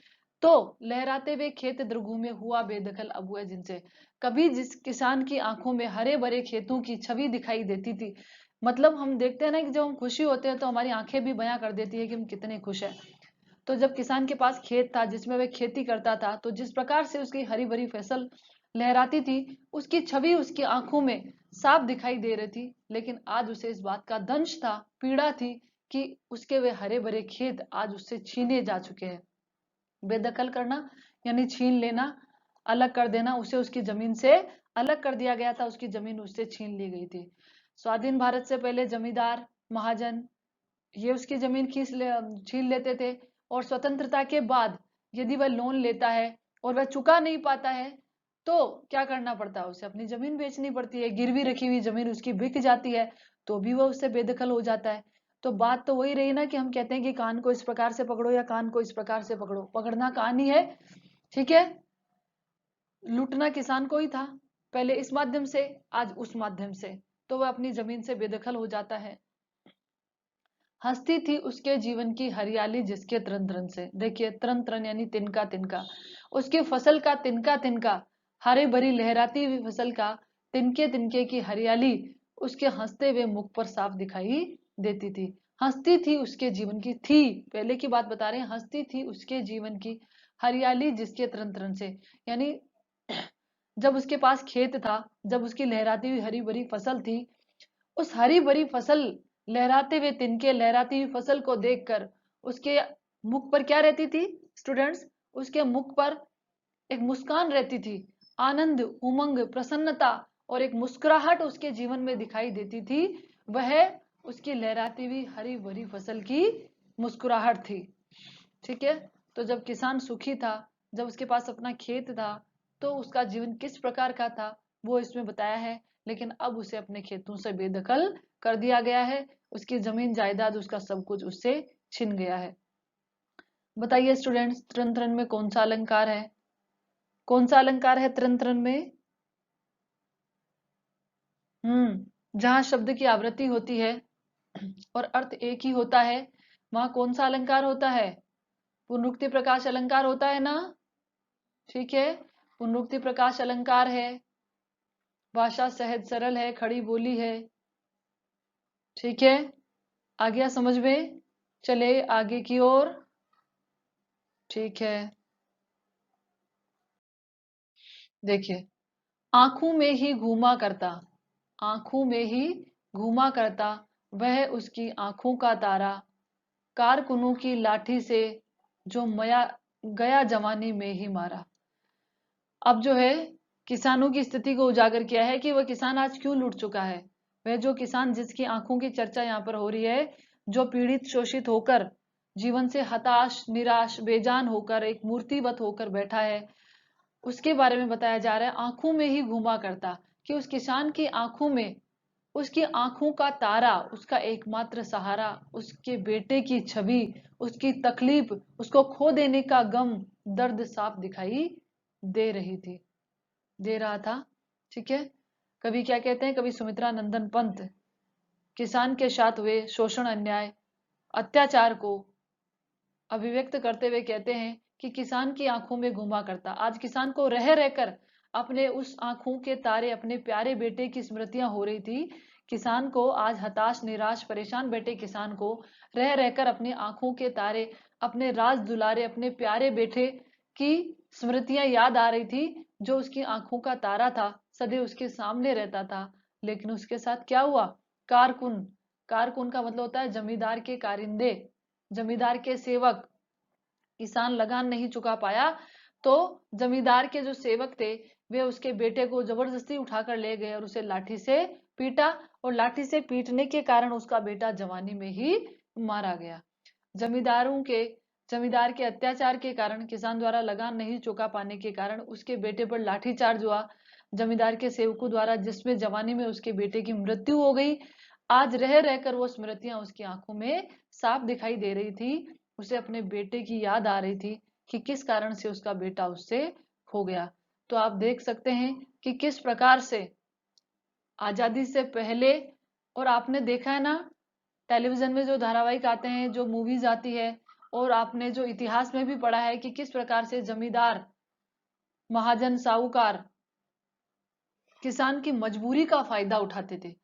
तो लहराते हुए खेत द्रगू में हुआ बेदखल अब हुआ जिनसे, कभी जिस किसान की आंखों में हरे भरे खेतों की छवि दिखाई देती थी। मतलब हम देखते हैं ना कि जब हम खुशी होते हैं तो हमारी आंखें भी बयां कर देती है कि हम कितने खुश हैं। तो जब किसान के पास खेत था जिसमें वह खेती करता था, तो जिस प्रकार से उसकी हरी भरी फसल लहराती थी, उसकी छवि उसकी आंखों में साफ दिखाई दे रही थी। लेकिन आज उसे इस बात का दंश था, पीड़ा थी, कि उसके वे हरे भरे खेत आज उससे छीने जा चुके हैं। बेदखल करना यानी छीन लेना, अलग कर देना, उसे उसकी जमीन से अलग कर दिया गया था, उसकी जमीन उससे छीन ली गई थी। स्वाधीन भारत से पहले जमींदार, महाजन, ये उसकी जमीन छीन लेते थे। और स्वतंत्रता के बाद यदि वह लोन लेता है और वह चुका नहीं पाता है, तो क्या करना पड़ता है, उसे अपनी जमीन बेचनी पड़ती है, गिरवी रखी हुई जमीन उसकी बिक जाती है, तो भी वह उससे बेदखल हो जाता है। तो बात तो वही रही ना कि हम कहते हैं कि कान को इस प्रकार से पकड़ो या कान को इस प्रकार से पकड़ो, पकड़ना कान ही है। ठीक है, लूटना किसान को ही था, पहले इस माध्यम से, आज उस माध्यम से, तो वह अपनी जमीन से बेदखल हो जाता है। हंसती थी उसके जीवन की हरियाली जिसके तृण तृण से। देखिए, तृण तृण यानी तिनका तिनका, उसकी फसल का तिनका तिनका, हरी भरी लहराती हुई फसल का तिनके तिनके की हरियाली उसके हंसते हुए मुख पर साफ दिखाई देती थी। हंसती थी उसके जीवन की, थी पहले की बात बता रहे हैं, हंसती थी उसके जीवन की हरियाली जिसके तृण तृण से, यानी जब उसके पास खेत था, जब उसकी लहराती हुई हरी भरी फसल थी, उस हरी भरी फसल, लहराते हुए तिनके, लहराती हुई फसल को देखकर उसके मुख पर क्या रहती थी स्टूडेंट्स? उसके मुख पर एक मुस्कान रहती थी, आनंद, उमंग, प्रसन्नता, और एक मुस्कुराहट उसके जीवन में दिखाई देती थी। वह उसकी लहराती हुई हरी भरी फसल की मुस्कुराहट थी। ठीक है, तो जब किसान सुखी था, जब उसके पास अपना खेत था, तो उसका जीवन किस प्रकार का था वो इसमें बताया है। लेकिन अब उसे अपने खेतों से बेदखल कर दिया गया है, उसकी जमीन जायदाद, उसका सब कुछ उससे छिन गया है। बताइए स्टूडेंट्स, तृण तृण में कौन सा अलंकार है? कौन सा अलंकार है तृण तृण में? जहां शब्द की आवृत्ति होती है, और अर्थ एक ही होता है, वहां कौन सा अलंकार होता है? पुनरुक्ति प्रकाश अलंकार होता है ना। ठीक है, पुनरुक्ति प्रकाश अलंकार है, भाषा सहज सरल है, खड़ी बोली है। ठीक है, आ गया समझ में? चले आगे की ओर। ठीक है, देखिए, आंखों में ही घूमा करता, आंखों में ही घूमा करता, वह उसकी आंखों का तारा, कारकुनों की लाठी से जो मया गया जवानी में ही मारा। अब जो है किसानों की स्थिति को उजागर किया है कि वह किसान आज क्यों लुट चुका है। वह जो किसान जिसकी आंखों की चर्चा यहाँ पर हो रही है, जो पीड़ित शोषित होकर जीवन से हताश निराश बेजान होकर एक मूर्तिवत होकर बैठा है, उसके बारे में बताया जा रहा है। आंखों में ही घूमा करता, कि उस किसान की आंखों में, उसकी आंखों का तारा, उसका एकमात्र सहारा, उसके बेटे की छवि, उसकी तकलीफ, उसको खो देने का गम, दर्द साफ दिखाई दे रही थी, दे रहा था। ठीक है, कवि क्या कहते हैं? कवि सुमित्रा नंदन पंत किसान के साथ हुए शोषण अन्याय अत्याचार को अभिव्यक्त करते हुए कहते हैं कि किसान की आंखों में घुमा करता, आज किसान को रह रहकर अपने उस आंखों के तारे, अपने प्यारे बेटे की स्मृतियां हो रही थी। किसान को आज हताश निराश परेशान बैठे किसान को रह रहकर अपनी आंखों के तारे, अपने राज दुलारे, अपने प्यारे बेटे की स्मृतियां याद आ रही थी, जो उसकी आंखों का तारा था, सदैव उसके सामने रहता था। लेकिन उसके साथ क्या हुआ? कारकुन, कारकुन का मतलब होता है जमींदार के कारिंदे, जमींदार के सेवक। किसान लगान नहीं चुका पाया तो जमींदार के जो सेवक थे, वे उसके बेटे को जबरदस्ती उठाकर ले गए और उसे लाठी से पीटा, और लाठी से पीटने के कारण उसका बेटा जवानी में ही मारा गया। जमींदारों के जमींदार के अत्याचार के कारण, किसान द्वारा लगान नहीं चुका पाने के कारण उसके बेटे पर लाठीचार्ज हुआ, जमींदार के सेवकों द्वारा, जिसमें जवानी में उसके बेटे की मृत्यु हो गई। आज रह रहकर वो स्मृतियां उसकी आंखों में साफ दिखाई दे रही थी, उसे अपने बेटे की याद आ रही थी कि किस कारण से उसका बेटा उससे खो गया। तो आप देख सकते हैं कि किस प्रकार से आजादी से पहले, और आपने देखा है ना टेलीविजन में जो धारावाहिक आते हैं, जो मूवीज आती है, और आपने जो इतिहास में भी पढ़ा है कि किस प्रकार से जमींदार, महाजन, साहूकार किसान की मजबूरी का फायदा उठाते थे।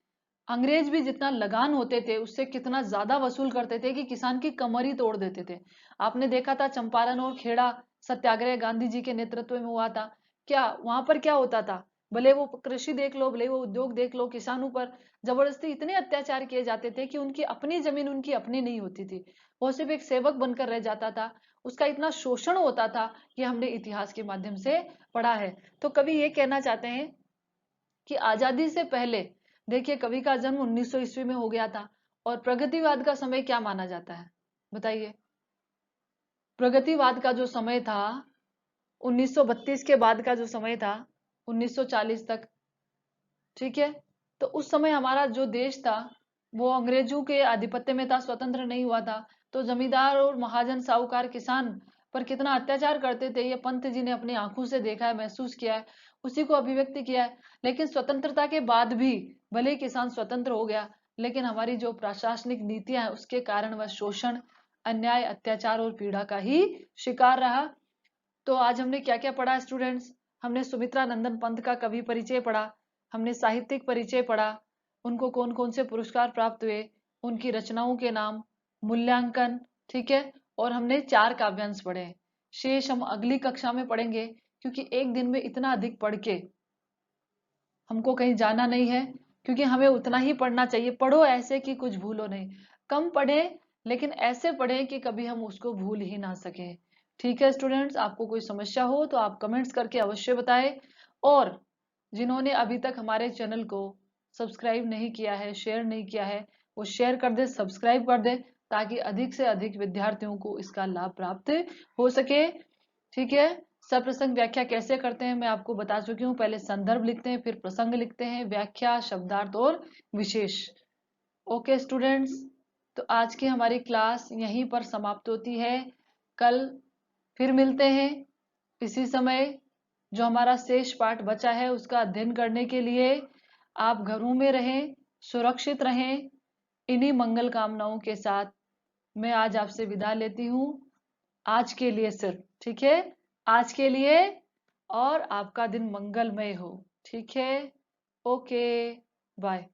अंग्रेज भी जितना लगान होते थे उससे कितना ज्यादा वसूल करते थे कि किसान की कमर ही तोड़ देते थे। आपने देखा था चंपारण और खेड़ा सत्याग्रह गांधी जी के नेतृत्व में हुआ था। क्या वहां पर क्या होता था? भले वो कृषि देख लो, भले वो उद्योग देख लो, किसानों पर जबरदस्ती इतने अत्याचार किए जाते थे कि उनकी अपनी जमीन उनकी अपनी नहीं होती थी, वो सिर्फ एक सेवक बनकर रह जाता था। उसका इतना शोषण होता था, ये हमने इतिहास के माध्यम से पढ़ा है। तो कवि ये कहना चाहते हैं कि आजादी से पहले, देखिए कवि का जन्म 1900 ईस्वी में हो गया था, और प्रगतिवाद का समय क्या माना जाता है? बताइए। प्रगतिवाद का जो समय था 1932 के बाद का जो समय था, 1940 तक, ठीक है, तो उस समय हमारा जो देश था वो अंग्रेजों के आधिपत्य में था, स्वतंत्र नहीं हुआ था। तो जमींदार और महाजन साहूकार किसान पर कितना अत्याचार करते थे, ये पंत जी ने अपनी आंखों से देखा है, महसूस किया है, उसी को अभिव्यक्त किया है। लेकिन स्वतंत्रता के बाद भी भले ही किसान स्वतंत्र हो गया, लेकिन हमारी जो प्रशासनिक नीतियां हैं उसके कारण वह शोषण, अन्याय, अत्याचार और पीड़ा का ही शिकार रहा। तो आज हमने क्या क्या पढ़ा स्टूडेंट्स? हमने सुमित्रा नंदन पंत का कवि परिचय पढ़ा, हमने साहित्यिक परिचय पढ़ा, उनको कौन कौन से पुरस्कार प्राप्त हुए, उनकी रचनाओं के नाम, मूल्यांकन, ठीक है, और हमने 4 काव्यांश पढ़े। शेष हम अगली कक्षा में पढ़ेंगे, क्योंकि एक दिन में इतना अधिक पढ़ के हमको कहीं जाना नहीं है, क्योंकि हमें उतना ही पढ़ना चाहिए। पढ़ो ऐसे कि कुछ भूलो नहीं, कम पढ़े लेकिन ऐसे पढ़े कि कभी हम उसको भूल ही ना सके। ठीक है स्टूडेंट्स, आपको कोई समस्या हो तो आप कमेंट्स करके अवश्य बताएं, और जिन्होंने अभी तक हमारे चैनल को सब्सक्राइब नहीं किया है, शेयर नहीं किया है, वो शेयर कर दे, सब्सक्राइब कर दे, ताकि अधिक से अधिक विद्यार्थियों को इसका लाभ प्राप्त हो सके। ठीक है, सप्रसंग व्याख्या कैसे करते हैं मैं आपको बता चुकी हूँ। पहले संदर्भ लिखते हैं, फिर प्रसंग लिखते हैं, व्याख्या, शब्दार्थ और विशेष। ओके स्टूडेंट्स, तो आज की हमारी क्लास यहीं पर समाप्त होती है। कल फिर मिलते हैं इसी समय। जो हमारा शेष पाठ बचा है उसका अध्ययन करने के लिए आप घरों में रहें, सुरक्षित रहें, इन्हीं मंगल कामनाओं के साथ मैं आज आपसे विदा लेती हूँ, आज के लिए सिर्फ, ठीक है, आज के लिए। और आपका दिन मंगलमय हो, ठीक है। Okay, bye.